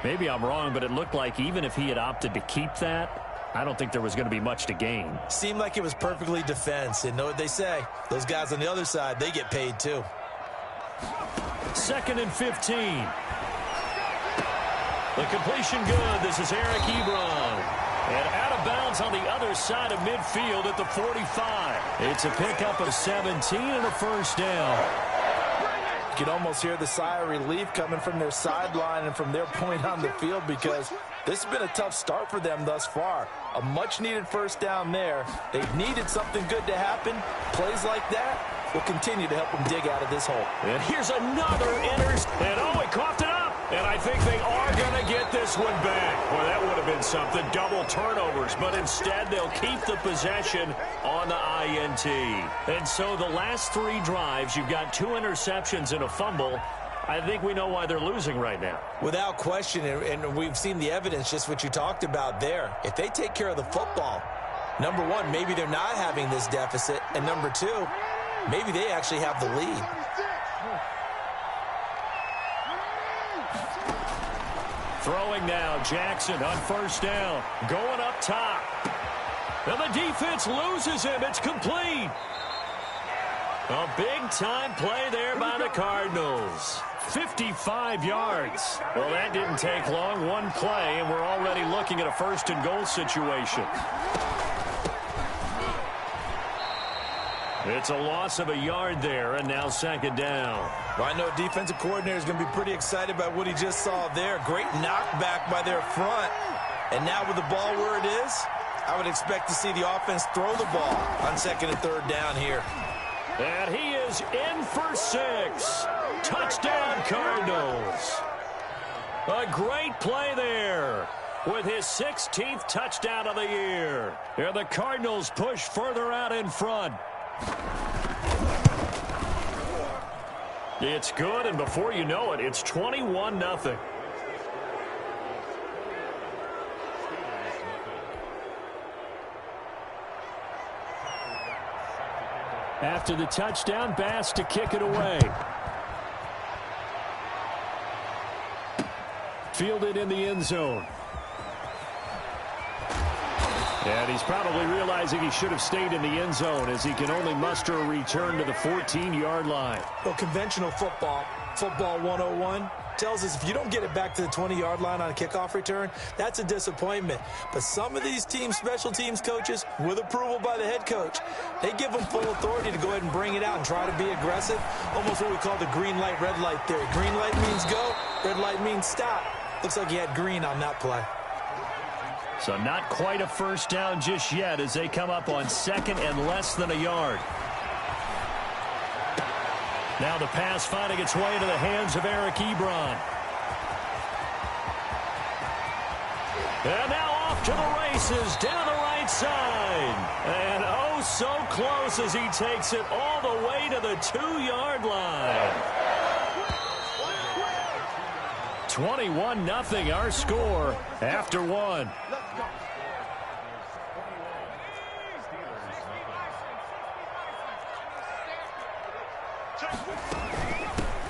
Maybe I'm wrong, but it looked like even if he had opted to keep that, I don't think there was going to be much to gain. Seemed like it was perfectly defense. And know what they say? Those guys on the other side, they get paid too. 2nd and 15. The completion good. This is Eric Ebron. And out of bounds on the other side of midfield at the 45. It's a pickup of 17 and a first down. You can almost hear the sigh of relief coming from their sideline and from their point on the field, because this has been a tough start for them thus far. A much-needed first down there. They've needed something good to happen. Plays like that will continue to help them dig out of this hole. And here's another interception. And oh, he coughed it up. And I think they are going to get this one back. Well, that would have been something. Double turnovers. But instead, they'll keep the possession on the INT. And so the last 3 drives, you've got 2 interceptions and a fumble. I think we know why they're losing right now. Without question, and we've seen the evidence, just what you talked about there. If they take care of the football, number one, maybe they're not having this deficit. And number 2, maybe they actually have the lead. Throwing now, Jackson on first down. Going up top. And the defense loses him. It's complete. A big-time play there by the Cardinals. 55 yards. Well, that didn't take long. One play, and we're already looking at a first-and-goal situation. It's a loss of a yard there, and now 2nd down. Well, I know a defensive coordinator is going to be pretty excited about what he just saw there. Great knockback by their front. And now with the ball where it is, I would expect to see the offense throw the ball on 2nd and 3rd down here. And he is in for 6. Touchdown, Cardinals. A great play there with his 16th touchdown of the year. And the Cardinals push further out in front. It's good, and before you know it, it's 21-0. After the touchdown, Bass to kick it away. Fielded in the end zone. And he's probably realizing he should have stayed in the end zone, as he can only muster a return to the 14-yard line. Well, conventional football 101, tells us if you don't get it back to the 20-yard line on a kickoff return, that's a disappointment. But some of these team special teams coaches, with approval by the head coach, they give them full authority to go ahead and bring it out and try to be aggressive. Almost what we call the green light, red light theory. Green light means go, red light means stop. Looks like he had green on that play. So not quite a first down just yet as they come up on 2nd and less than a yard. Now the pass finding its way into the hands of Eric Ebron. And now off to the races down the right side. And oh, so close as he takes it all the way to the 2-yard line. 21-0 our score after one.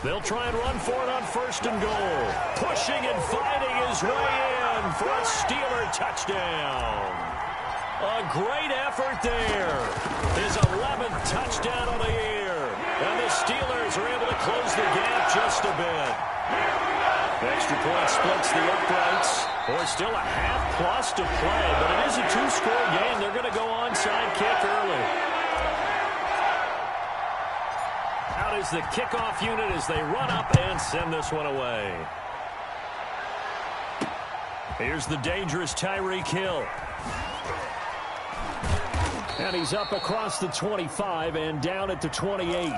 They'll try and run for it on 1st and goal. Pushing and fighting his way in for a Steeler touchdown. A great effort there. His 11th touchdown of the year. And the Steelers are able to close the gap just a bit. Extra point splits the uprights. Boy, still a half-plus to play, but it is a two-score game. They're going to go onside kick early. Out is the kickoff unit as they run up and send this one away. Here's the dangerous Tyreek Hill. And he's up across the 25 and down at the 28.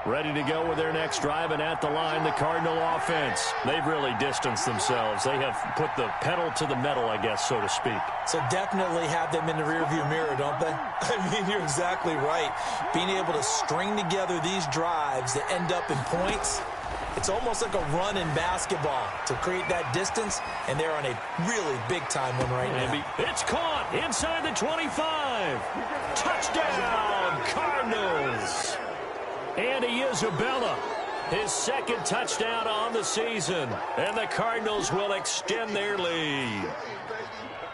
Ready to go with their next drive, and at the line, the Cardinal offense. They've really distanced themselves. They have put the pedal to the metal, I guess, so to speak. So definitely have them in the rearview mirror, don't they? I mean, you're exactly right. Being able to string together these drives that end up in points, it's almost like a run in basketball to create that distance, and they're on a really big-time one right now. It's caught inside the 25. Touchdown, Cardinals. Andy Isabella, his second touchdown on the season, and the Cardinals will extend their lead.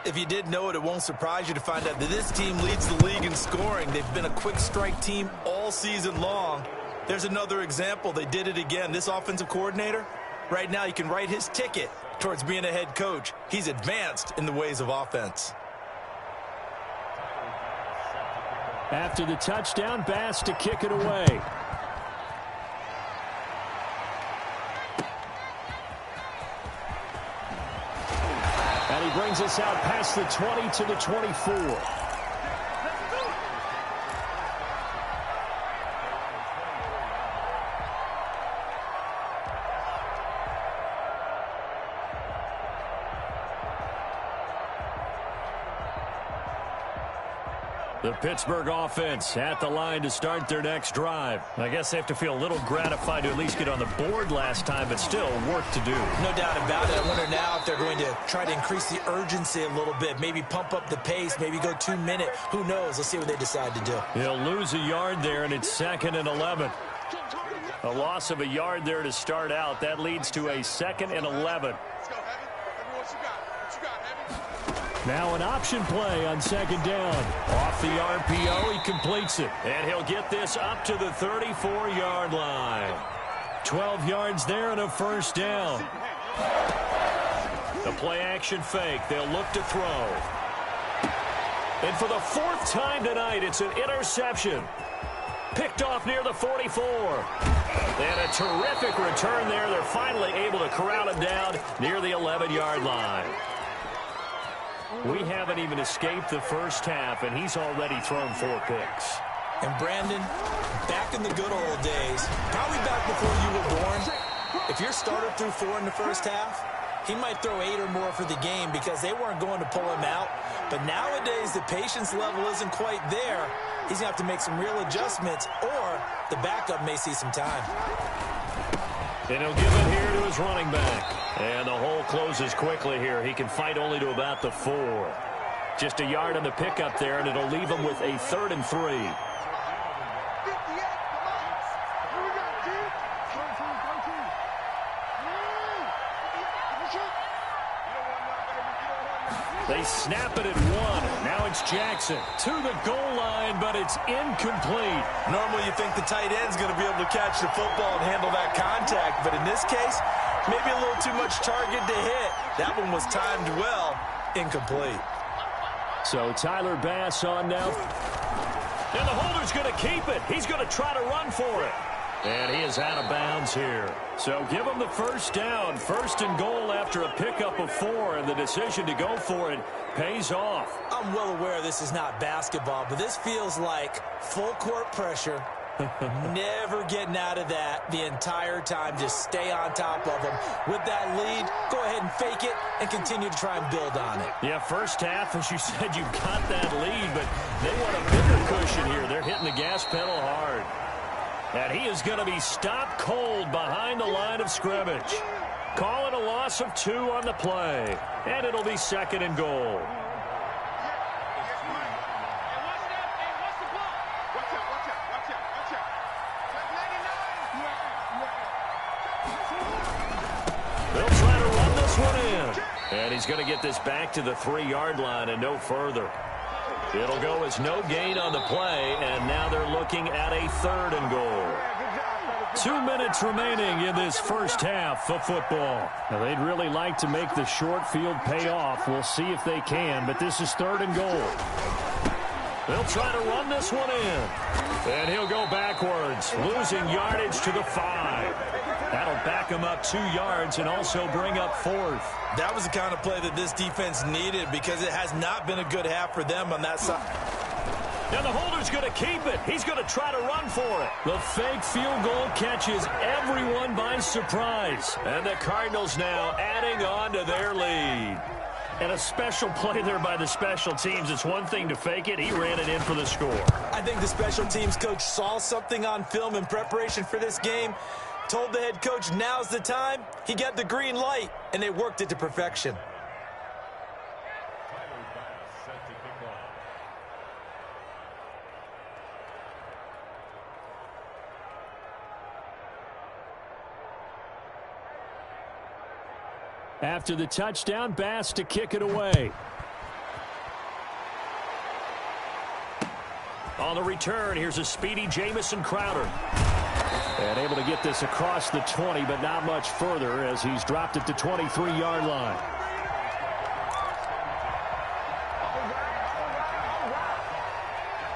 If you didn't know it, it won't surprise you to find out that this team leads the league in scoring. They've been a quick strike team all season long. There's another example. They did it again. This offensive coordinator, right now you can write his ticket towards being a head coach. He's advanced in the ways of offense. After the touchdown, Bass to kick it away. And he brings us out past the 20 to the 24. The Pittsburgh offense at the line to start their next drive. I guess they have to feel a little gratified to at least get on the board last time, but still work to do. No doubt about it. I wonder now if they're going to try to increase the urgency a little bit, maybe pump up the pace, maybe go 2 minute. Who knows? Let's see what they decide to do. He'll lose a yard there, and it's 2nd and 11. A loss of a yard there to start out. That leads to a 2nd and 11. Now an option play on 2nd down. Off the RPO, he completes it. And he'll get this up to the 34-yard line. 12 yards there and a 1st down. The play-action fake. They'll look to throw. And for the 4th time tonight, it's an interception. Picked off near the 44. And a terrific return there. They're finally able to corral him down near the 11-yard line. We haven't even escaped the first half, and he's already thrown 4 picks. And Brandon, back in the good old days, probably back before you were born, if your starter threw 4 in the first half, he might throw 8 or more for the game because they weren't going to pull him out. But nowadays, the patience level isn't quite there. He's going to have to make some real adjustments, or the backup may see some time. And he'll give it here to his running back. And the hole closes quickly here. He can fight only to about the 4. Just a yard on the pickup there, and it'll leave him with a 3rd and 3. They snap it at 1. Now it's Jackson to the goal line, but it's incomplete. Normally you think the tight end's going to be able to catch the football and handle that contact, but in this case, maybe a little too much target to hit. That one was timed well. Incomplete. So Tyler Bass on now. And the holder's going to keep it. He's going to try to run for it. And he is out of bounds here. So give him the 1st down. 1st and goal after a pickup of 4. And the decision to go for it pays off. I'm well aware this is not basketball, but this feels like full court pressure Never getting out of that the entire time. Just stay on top of them. With that lead, go ahead and fake it and continue to try and build on it. Yeah, first half, as you said, you've got that lead, but they want a bigger cushion here. They're hitting the gas pedal hard. And he is going to be stopped cold behind the line of scrimmage. Call it a loss of 2 on the play. And it'll be 2nd and goal. They'll try to run this one in. And he's going to get this back to the 3-yard line and no further. It'll go as no gain on the play, and now they're looking at a 3rd and goal. 2 minutes remaining in this first half of football. Now, they'd really like to make the short field pay off. We'll see if they can, but this is 3rd and goal. They'll try to run this one in. And he'll go backwards, losing yardage to the 5. That'll back him up 2 yards and also bring up 4th. That was the kind of play that this defense needed because it has not been a good half for them on that side. Now the holder's going to keep it. He's going to try to run for it. The fake field goal catches everyone by surprise. And the Cardinals now adding on to their lead. And a special play there by the special teams. It's one thing to fake it. He ran it in for the score. I think the special teams coach saw something on film in preparation for this game, told the head coach now's the time. He got the green light, and they worked it to perfection. After the touchdown, Bass to kick it away. On the return, here's a speedy Jamison Crowder. And able to get this across the 20, but not much further as he's dropped it to 23-yard line.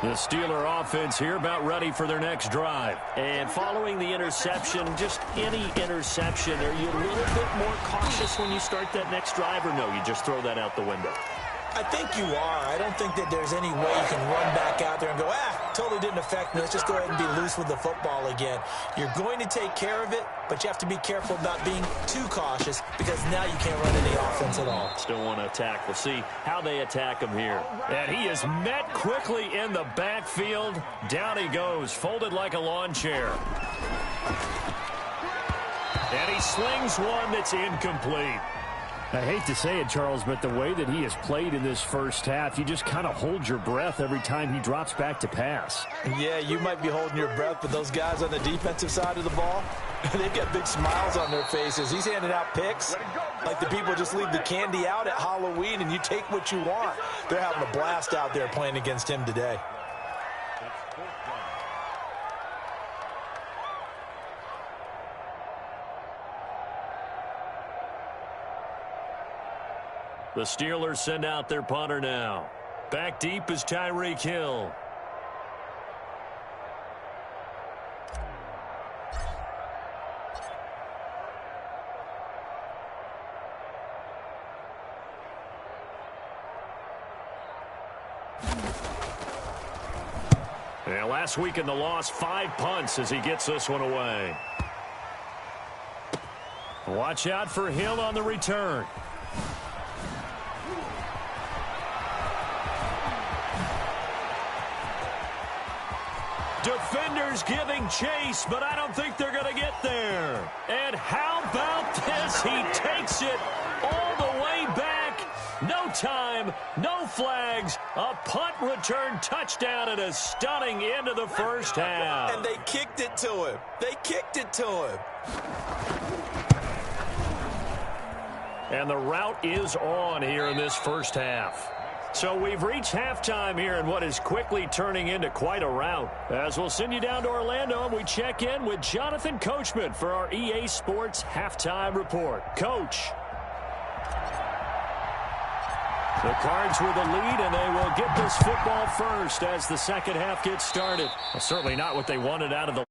The Steeler offense here about ready for their next drive. And following the interception, just any interception, are you a little bit more cautious when you start that next drive, or no, you just throw that out the window? I think you are. I don't think that there's any way you can run back out there and go, totally didn't affect me. Let's just go ahead and be loose with the football again. You're going to take care of it, but you have to be careful about being too cautious because now you can't run any offense at all. Still want to attack. We'll see how they attack him here. And he is met quickly in the backfield. Down he goes, folded like a lawn chair. And he slings one that's incomplete. I hate to say it, Charles, but the way that he has played in this first half, you just kind of hold your breath every time he drops back to pass. Yeah, you might be holding your breath, but those guys on the defensive side of the ball, they've got big smiles on their faces. He's handing out picks like the people just leave the candy out at Halloween and you take what you want. They're having a blast out there playing against him today. The Steelers send out their punter now. Back deep is Tyreek Hill. Yeah, last week in the loss, 5 punts as he gets this one away. Watch out for Hill on the return. Defenders giving chase, but I don't think they're going to get there. And how about this? He takes it all the way back. No time, no flags. A punt return touchdown and a stunning end of the first half. And they kicked it to him. They kicked it to him. And the route is on here in this first half. So we've reached halftime here in what is quickly turning into quite a rout. As we'll send you down to Orlando and we check in with Jonathan Coachman for our EA Sports Halftime Report. Coach. The Cards with the lead, and they will get this football first as the second half gets started. Well, certainly not what they wanted out of the